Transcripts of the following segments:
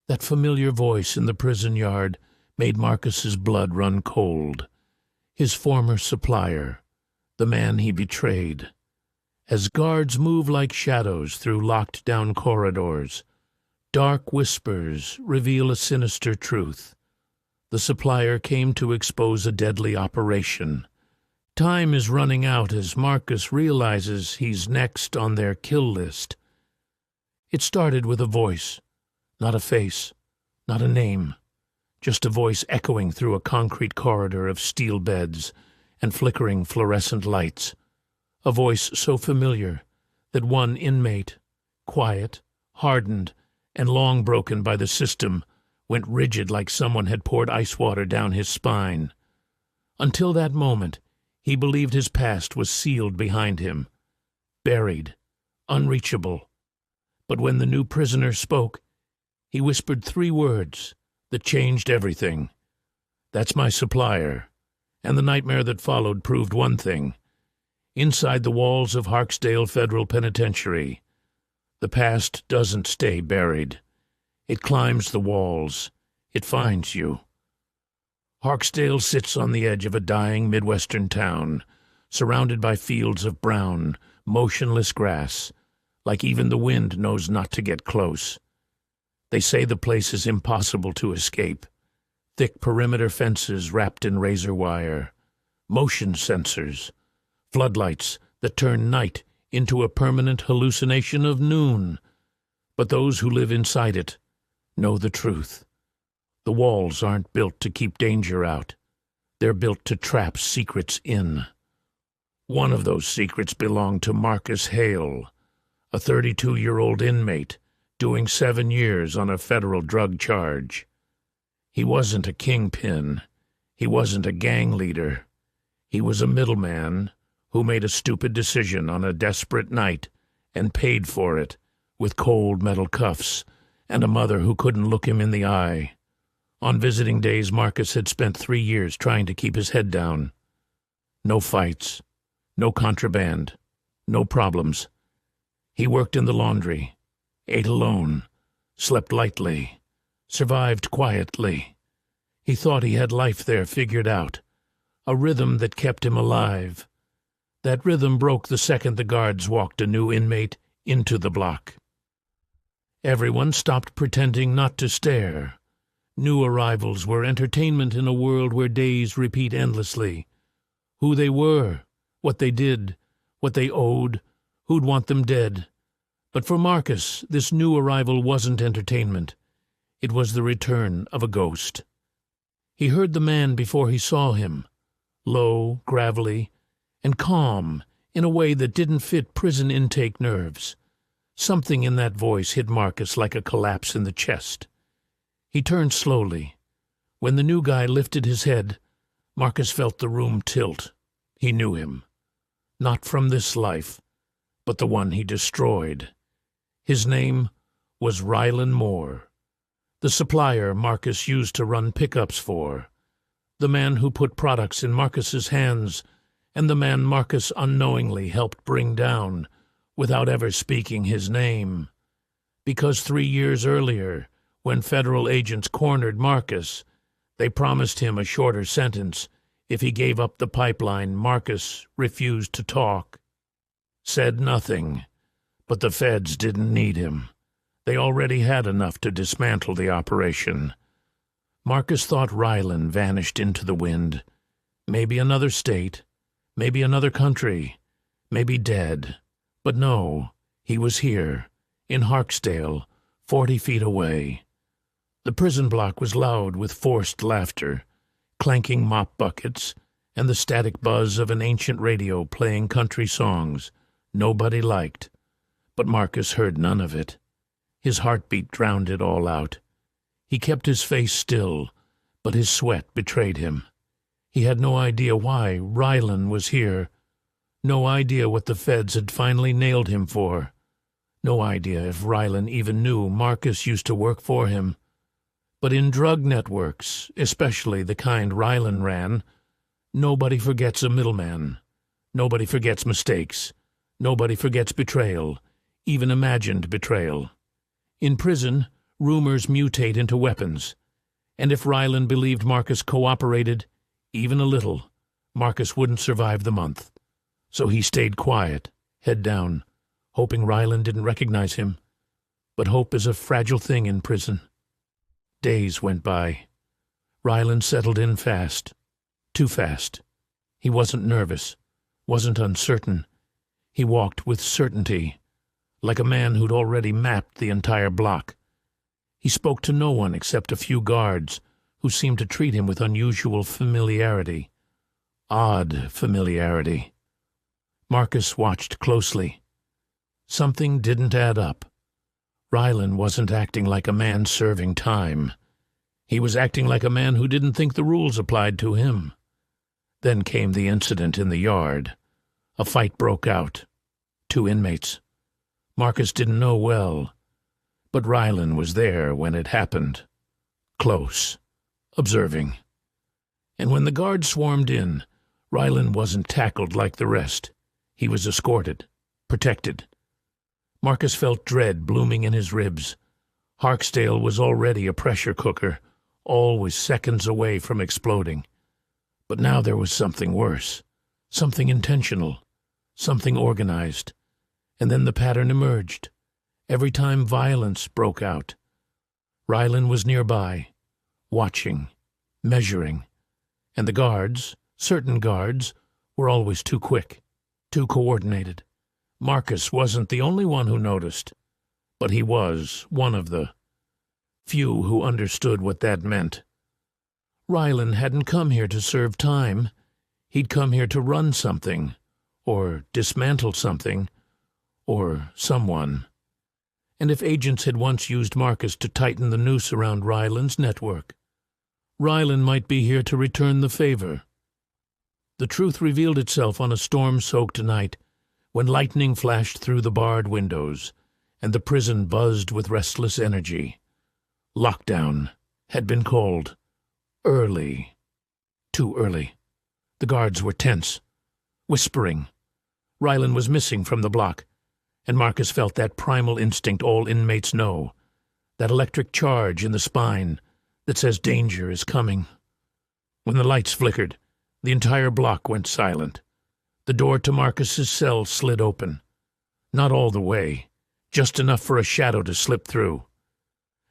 That familiar voice in the prison yard made Marcus's blood run cold. His former supplier, the man he betrayed. As guards move like shadows through locked-down corridors, dark whispers reveal a sinister truth. The supplier came to expose a deadly operation. Time is running out as Marcus realizes he's next on their kill list. It started with a voice, not a face, not a name, just a voice echoing through a concrete corridor of steel beds and flickering fluorescent lights. A voice so familiar that one inmate, quiet, hardened, and long broken by the system, went rigid like someone had poured ice water down his spine. Until that moment, he believed his past was sealed behind him, buried, unreachable. But when the new prisoner spoke, he whispered 3 words that changed everything. "That's my supplier." And the nightmare that followed proved one thing. Inside the walls of Harksdale Federal Penitentiary, the past doesn't stay buried. It climbs the walls. It finds you. Harksdale sits on the edge of a dying Midwestern town, surrounded by fields of brown, motionless grass, like even the wind knows not to get close. They say the place is impossible to escape. Thick perimeter fences wrapped in razor wire, motion sensors, floodlights that turn night into a permanent hallucination of noon. But those who live inside it know the truth. The walls aren't built to keep danger out. They're built to trap secrets in. One of those secrets belonged to Marcus Hale, a 32-year-old inmate doing 7 years on a federal drug charge. He wasn't a kingpin. He wasn't a gang leader. He was a middleman who made a stupid decision on a desperate night and paid for it with cold metal cuffs and a mother who couldn't look him in the eye. On visiting days, Marcus had spent 3 years trying to keep his head down. No fights, no contraband, no problems. He worked in the laundry, ate alone, slept lightly, survived quietly. He thought he had life there figured out, a rhythm that kept him alive. That rhythm broke the second the guards walked a new inmate into the block. Everyone stopped pretending not to stare. New arrivals were entertainment in a world where days repeat endlessly. Who they were, what they did, what they owed, who'd want them dead. But for Marcus, this new arrival wasn't entertainment. It was the return of a ghost. He heard the man before he saw him, low, gravelly, and calm in a way that didn't fit prison intake nerves. Something in that voice hit Marcus like a collapse in the chest. He turned slowly. When the new guy lifted his head, Marcus felt the room tilt. He knew him. Not from this life, but the one he destroyed. His name was Rylan Moore, the supplier Marcus used to run pickups for, the man who put products in Marcus's hands, and the man Marcus unknowingly helped bring down without ever speaking his name. Because 3 years earlier, when federal agents cornered Marcus, they promised him a shorter sentence if he gave up the pipeline. Marcus refused to talk, said nothing. But the feds didn't need him. They already had enough to dismantle the operation. Marcus thought Rylan vanished into the wind. Maybe another state, maybe another country, maybe dead. But no, he was here, in Harksdale, 40 feet away. The prison block was loud with forced laughter, clanking mop buckets, and the static buzz of an ancient radio playing country songs nobody liked. But Marcus heard none of it. His heartbeat drowned it all out. He kept his face still, but his sweat betrayed him. He had no idea why Rylan was here. No idea what the feds had finally nailed him for. No idea if Rylan even knew Marcus used to work for him. But in drug networks, especially the kind Rylan ran, nobody forgets a middleman. Nobody forgets mistakes. Nobody forgets betrayal, even imagined betrayal. In prison, Rumors mutate into weapons, and if Rylan believed Marcus cooperated, even a little, Marcus wouldn't survive the month. So he stayed quiet, head down, hoping Rylan didn't recognize him. But hope is a fragile thing in prison. Days went by. Rylan settled in fast. Too fast. He wasn't nervous, wasn't uncertain. He walked with certainty, like a man who'd already mapped the entire block. He spoke to no one except a few guards, who seemed to treat him with unusual familiarity. Odd familiarity. Marcus watched closely. Something didn't add up. Rylan wasn't acting like a man serving time. He was acting like a man who didn't think the rules applied to him. Then came the incident in the yard. A fight broke out. 2 inmates. Marcus didn't know well, but Rylan was there when it happened. Close. Observing. And when the guards swarmed in, Rylan wasn't tackled like the rest. He was escorted, protected. Marcus felt dread blooming in his ribs. Harksdale was already a pressure cooker, always seconds away from exploding. But now there was something worse, something intentional, something organized. And then the pattern emerged. Every time violence broke out, Rylan was nearby, watching, measuring. And the guards, certain guards, were always too quick, too coordinated. Marcus wasn't the only one who noticed, but he was one of the few who understood what that meant. Rylan hadn't come here to serve time. He'd come here to run something, or dismantle something, or someone. And if agents had once used Marcus to tighten the noose around Rylan's network, Rylan might be here to return the favor. The truth revealed itself on a storm-soaked night, when lightning flashed through the barred windows, and the prison buzzed with restless energy. Lockdown had been called. Early. Too early. The guards were tense, whispering. Rylan was missing from the block, and Marcus felt that primal instinct all inmates know, that electric charge in the spine that says danger is coming. When the lights flickered, the entire block went silent. The door to Marcus's cell slid open. Not all the way, just enough for a shadow to slip through.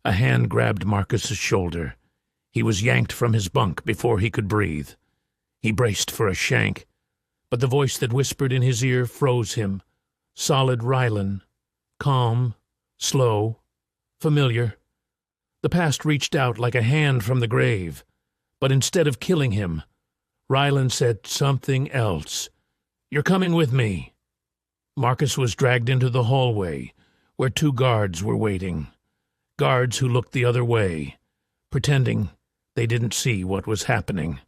A hand grabbed Marcus's shoulder. He was yanked from his bunk before he could breathe. He braced for a shank, but the voice that whispered in his ear froze him. Solid Rylan. Calm, slow, familiar. The past reached out like a hand from the grave, but instead of killing him, Rylan said something else. "You're coming with me." Marcus was dragged into the hallway, where 2 guards were waiting. Guards who looked the other way, pretending they didn't see what was happening.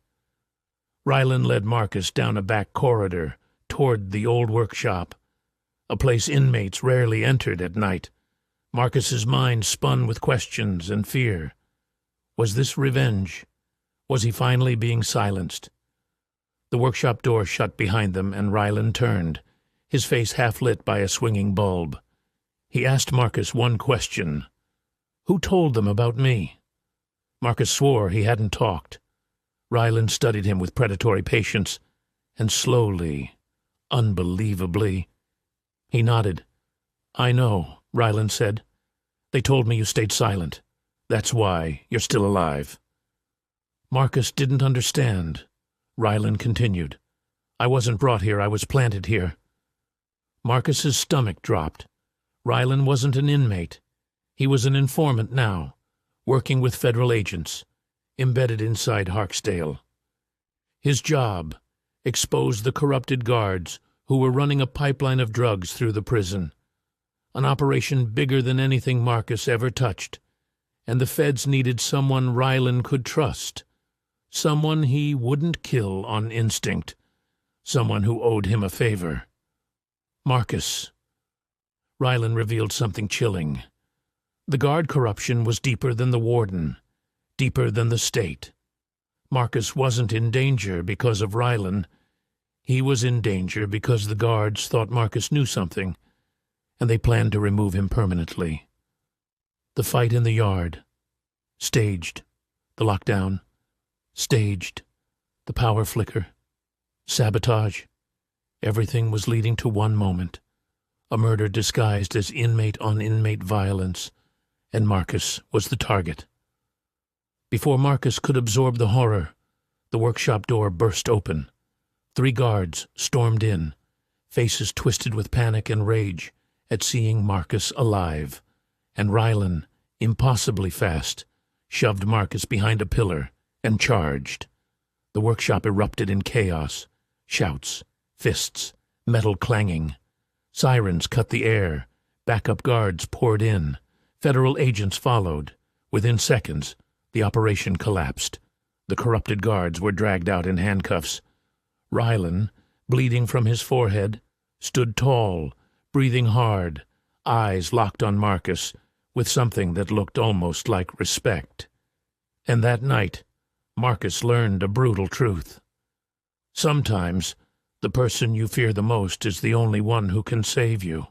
Rylan led Marcus down a back corridor toward the old workshop, a place inmates rarely entered at night. Marcus's mind spun with questions and fear. Was this revenge? Was he finally being silenced? The workshop door shut behind them, and Rylan turned, his face half-lit by a swinging bulb. He asked Marcus one question. "Who told them about me?" Marcus swore he hadn't talked. Rylan studied him with predatory patience, and slowly, unbelievably, he nodded. "I know," Rylan said. "They told me you stayed silent. That's why you're still alive." Marcus didn't understand. Rylan continued. "I wasn't brought here, I was planted here." Marcus's stomach dropped. Rylan wasn't an inmate. He was an informant now, working with federal agents, embedded inside Harksdale. His job, expose the corrupted guards who were running a pipeline of drugs through the prison. An operation bigger than anything Marcus ever touched, and the feds needed someone Rylan could trust. Someone he wouldn't kill on instinct. Someone who owed him a favor. Marcus. Rylan revealed something chilling. The guard corruption was deeper than the warden, deeper than the state. Marcus wasn't in danger because of Rylan. He was in danger because the guards thought Marcus knew something, and they planned to remove him permanently. The fight in the yard. Staged. The lockdown. Staged. The power flicker. Sabotage. Everything was leading to one moment. A murder disguised as inmate-on-inmate violence, and Marcus was the target. Before Marcus could absorb the horror, the workshop door burst open. 3 guards stormed in, faces twisted with panic and rage at seeing Marcus alive, and Rylan, impossibly fast, shoved Marcus behind a pillar and charged. The workshop erupted in chaos, shouts, fists, metal clanging. Sirens cut the air, backup guards poured in, federal agents followed. Within seconds, the operation collapsed. The corrupted guards were dragged out in handcuffs. Rylan, bleeding from his forehead, stood tall, breathing hard, eyes locked on Marcus, with something that looked almost like respect. And that night, Marcus learned a brutal truth. Sometimes, the person you fear the most is the only one who can save you.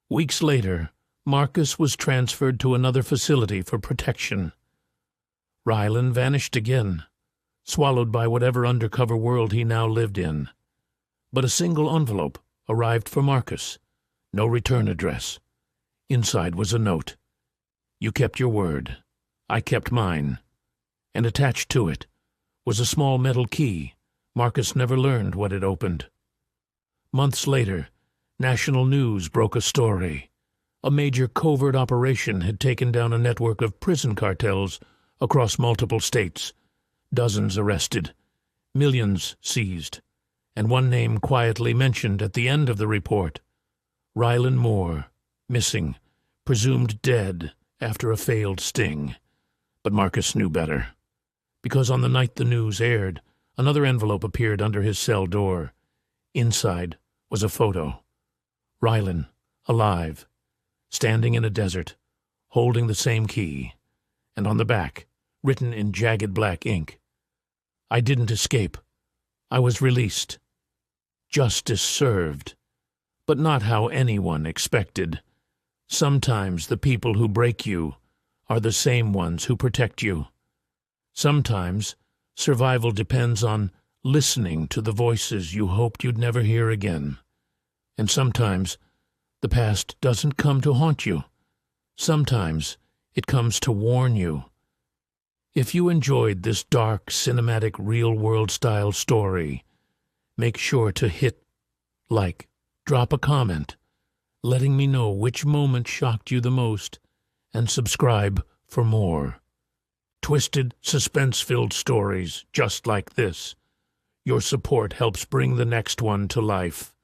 Weeks later, Marcus was transferred to another facility for protection. Rylan vanished again, swallowed by whatever undercover world he now lived in. But a single envelope arrived for Marcus. No return address. Inside was a note. "You kept your word. I kept mine." And attached to it was a small metal key. Marcus never learned what it opened. Months later, national news broke a story. A major covert operation had taken down a network of prison cartels across multiple states. Dozens arrested, millions seized, and one name quietly mentioned at the end of the report. Rylan Moore, missing, presumed dead after a failed sting. But Marcus knew better, because on the night the news aired, another envelope appeared under his cell door. Inside was a photo. Rylan, alive, standing in a desert, holding the same key, and on the back, written in jagged black ink, "I didn't escape. I was released. Justice served, but not how anyone expected. Sometimes the people who break you are the same ones who protect you. Sometimes survival depends on listening to the voices you hoped you'd never hear again. And sometimes the past doesn't come to haunt you. Sometimes it comes to warn you." If you enjoyed this dark, cinematic, real-world style story, make sure to hit like, drop a comment, letting me know which moment shocked you the most, and subscribe for more. Twisted, suspense-filled stories just like this. Your support helps bring the next one to life.